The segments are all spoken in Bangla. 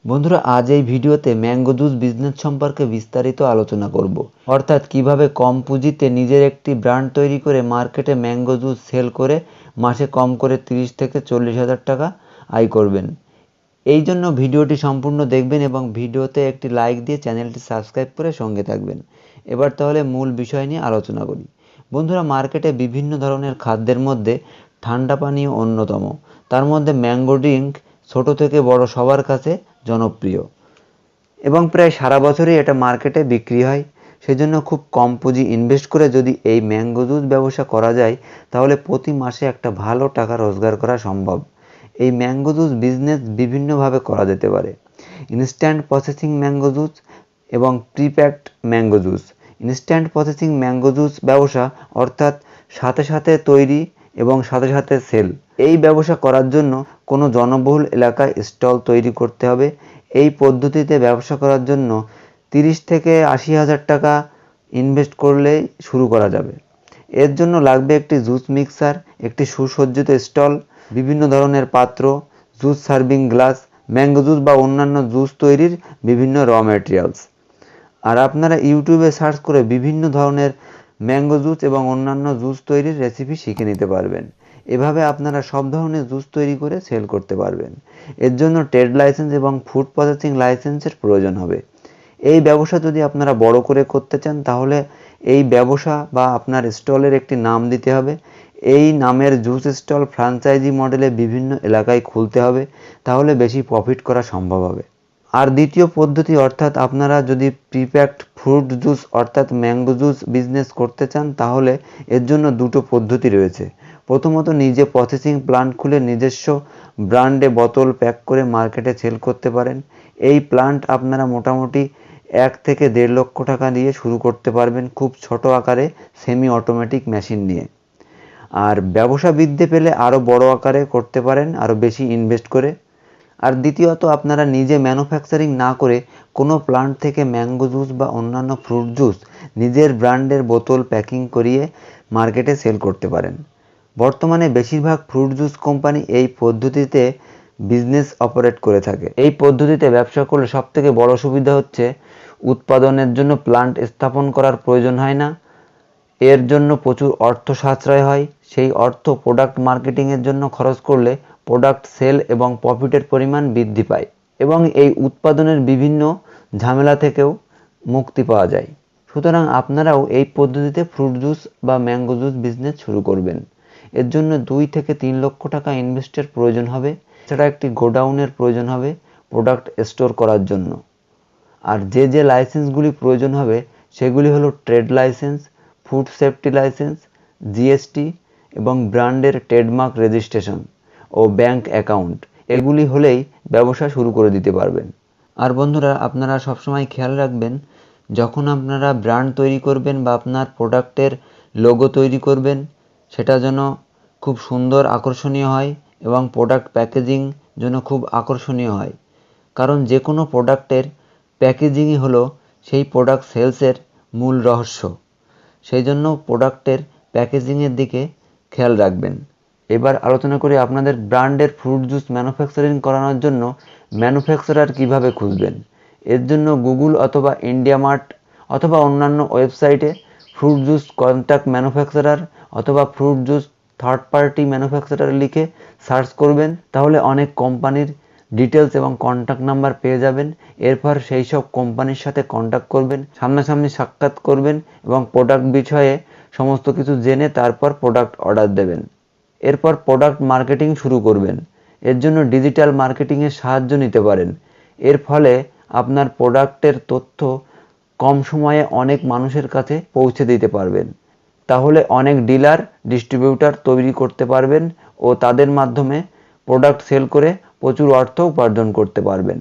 বন্ধুরা, আজ এই ভিডিওতে ম্যাঙ্গো জুস বিজনেস সম্পর্কে বিস্তারিত আলোচনা করব। অর্থাৎ কিভাবে কম পুঁজিতে নিজের একটি ব্র্যান্ড তৈরি করে মার্কেটে ম্যাঙ্গো জুস সেল করে মাসে কম করে 30 থেকে 40 হাজার টাকা আয় করবেন। এই জন্য ভিডিওটি সম্পূর্ণ দেখবেন এবং ভিডিওতে একটি লাইক দিয়ে চ্যানেলটি সাবস্ক্রাইব করে সঙ্গে থাকবেন। এবার তাহলে মূল বিষয় নিয়ে আলোচনা করি। বন্ধুরা, মার্কেটে বিভিন্ন ধরনের খাদ্যের মধ্যে ঠান্ডা পানীয় অন্যতম। তার মধ্যে ম্যাঙ্গো ড্রিঙ্ক ছোট থেকে বড় সবার কাছে জনপ্রিয় এবং প্রায় সারা বছরই এটা মার্কেটে বিক্রি হয়। সেজন্য খুব কম পুঁজি ইনভেস্ট করে যদি এই ম্যাঙ্গো জুস ব্যবসা করা যায় তাহলে প্রতি মাসে একটা ভালো টাকা রোজগার করা সম্ভব। এই ম্যাঙ্গো জুস বিজনেস বিভিন্নভাবে করা যেতে পারে। ইনস্ট্যান্ট প্রসেসিং ম্যাঙ্গো জুস এবং prepacked mango juice. Instant processing mango juice ব্যবসা অর্থাৎ সাথে সাথে তৈরি এবং সাথে সাথে সেল। এই ব্যবসা করার জন্য কোনো জনবহুল এলাকায় স্টল তৈরি করতে হবে। এই পদ্ধতিতে ব্যবসা করার জন্য 30 থেকে 80 হাজার টাকা ইনভেস্ট করলে শুরু করা যাবে। এর জন্য লাগবে একটি জুস মিক্সার, একটি সুসজ্জিত স্টল, বিভিন্ন ধরনের পাত্র, juice serving glass, mango juice বা অন্যান্য জুস তৈরির বিভিন্ন র ম্যাটেরিয়ালস। আর আপনারা ইউটিউবে সার্চ করে বিভিন্ন ধরনের ম্যাঙ্গো জুস এবং অন্যান্য জুস তৈরির রেসিপি শিখে নিতে পারবেন। এভাবে আপনারা সব ধরনের জুস তৈরি করে সেল করতে পারবেন। এর জন্য ট্রেড লাইসেন্স এবং ফুড প্রসেসিং লাইসেন্সের প্রয়োজন হবে। এই ব্যবসা যদি আপনারা বড় করে করতে চান তাহলে এই ব্যবসা বা আপনার স্টলের একটি নাম দিতে হবে। এই নামের জুস স্টল ফ্র্যাঞ্চাইজি মডেলে বিভিন্ন এলাকায় খুলতে হবে, তাহলে বেশি প্রফিট করা সম্ভব হবে। আর দ্বিতীয় পদ্ধতি অর্থাৎ আপনারা যদি প্রিপ্যাকড ফ্রুট জুস অর্থাৎ ম্যাঙ্গো জুস বিজনেস করতে চান তাহলে এর জন্য দুটো পদ্ধতি রয়েছে। প্রথমত নিজে প্রসেসিং প্ল্যান্ট খুলে নিজস্ব ব্র্যান্ডে বোতল প্যাক করে মার্কেটে সেল করতে পারেন। এই প্ল্যান্ট আপনারা মোটামুটি 1 থেকে 1.5 লক্ষ টাকা দিয়ে শুরু করতে পারবেন, খুব ছোট আকারে সেমি অটোমেটিক মেশিন নিয়ে। আর ব্যবসা বৃদ্ধি পেলে আরও বড় আকারে করতে পারেন, আরও বেশি ইনভেস্ট করে। আর দ্বিতীয়ত আপনারা নিজে ম্যানুফ্যাকচারিং না করে কোনো প্ল্যান্ট থেকে ম্যাঙ্গো জুস বা অন্যান্য ফ্রুট জুস নিজের ব্র্যান্ডের বোতল প্যাকিং করিয়ে মার্কেটে সেল করতে পারেন। বর্তমানে বেশিরভাগ ফ্রুট জুস কোম্পানি এই পদ্ধতিতে বিজনেস অপারেট করে থাকে। এই পদ্ধতিতে ব্যবসা করলে সবথেকে বড় সুবিধা হচ্ছে উৎপাদনের জন্য প্ল্যান্ট স্থাপন করার প্রয়োজন হয় না। এর জন্য প্রচুর অর্থ সাশ্রয় হয়। সেই অর্থ প্রোডাক্ট মার্কেটিংয়ের জন্য খরচ করলে প্রোডাক্ট সেল এবং প্রফিটের পরিমাণ বৃদ্ধি পায় এবং এই উৎপাদনের বিভিন্ন ঝামেলা থেকেও মুক্তি পাওয়া যায়। সুতরাং আপনারাও এই পদ্ধতিতে ফ্রুট জুস বা ম্যাঙ্গো জুস বিজনেস শুরু করবেন। এর জন্য 2 থেকে 3 লক্ষ টাকা ইনভেস্টের প্রয়োজন হবে। এছাড়া একটি গোডাউনের প্রয়োজন হবে প্রোডাক্ট স্টোর করার জন্য। আর যে লাইসেন্সগুলি প্রয়োজন হবে সেগুলি হলো trade licence, food safety licence, GST এবং ব্র্যান্ডের ট্রেডমার্ক রেজিস্ট্রেশন ও ব্যাংক অ্যাকাউন্ট। এগুলি হলেই ব্যবসা শুরু করে দিতে পারবেন। আর বন্ধুরা, আপনারা সবসময় খেয়াল রাখবেন যখন আপনারা ব্র্যান্ড তৈরি করবেন বা আপনার প্রোডাক্টের লোগো তৈরি করবেন সেটা যেন খুব সুন্দর আকর্ষণীয় হয় এবং প্রোডাক্ট প্যাকেজিং যেন খুব আকর্ষণীয় হয়। কারণ যে কোনো প্রোডাক্টের প্যাকেজিংই হলো সেই প্রোডাক্ট সেলসের মূল রহস্য। সেই জন্য প্রোডাক্টের প্যাকেজিংয়ের দিকে খেয়াল রাখবেন। এবার আলোচনা করি আপনাদের ব্র্যান্ডের ফ্রুট জুস ম্যানুফ্যাকচারিং করানোর জন্য ম্যানুফ্যাকচারার কিভাবে খুঁজবেন। এর জন্য গুগল অথবা ইন্ডিয়া মার্ট অথবা অন্যান্য ওয়েবসাইটে ফ্রুট জুস কন্ট্যাক্ট ম্যানুফ্যাকচারার অথবা fruit juice third party manufacturer লিখে সার্চ করবেন, তাহলে অনেক কোম্পানির ডিটেলস এবং কন্ট্যাক্ট নাম্বার পেয়ে যাবেন। এরপর সেই সব কোম্পানির সাথে কন্ট্যাক্ট করবেন, সামনাসামনি সাক্ষাৎ করবেন এবং প্রোডাক্ট বিষয়ে সমস্ত কিছু জেনে তারপর প্রোডাক্ট অর্ডার দেবেন। এরপর প্রোডাক্ট মার্কেটিং শুরু করবেন। এর জন্য ডিজিটাল মার্কেটিংয়ের সাহায্য নিতে পারেন। এর ফলে আপনার প্রোডাক্টের তথ্য কম সময়ে অনেক মানুষের কাছে পৌঁছে দিতে পারবেন। তাহলে অনেক ডিলার ডিস্ট্রিবিউটর তৈরি করতে পারবেন ও তাদের মাধ্যমে প্রোডাক্ট সেল করে প্রচুর অর্থ উপার্জন করতে পারবেন।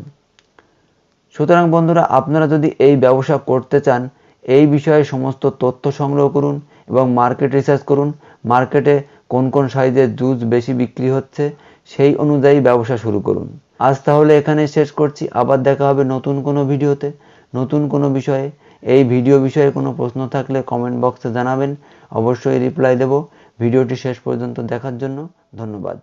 সুতরাং বন্ধুরা, আপনারা যদি এই ব্যবসা করতে চান এই বিষয়ে সমস্ত তথ্য সংগ্রহ করুন এবং মার্কেট রিসার্চ করুন। মার্কেটে কোন কোন সাইজের জুস বেশি বিক্রি হচ্ছে সেই অনুযায়ী ব্যবসা শুরু করুন। আজ তাহলে এখানে শেষ করছি। আবার দেখা হবে নতুন কোনো ভিডিওতে, নতুন কোনো বিষয়ে। এই ভিডিও বিষয়ে কোনো প্রশ্ন থাকলে কমেন্ট বক্সে জানাবেন, অবশ্যই রিপ্লাই দেব। ভিডিওটি শেষ পর্যন্ত দেখার জন্য ধন্যবাদ।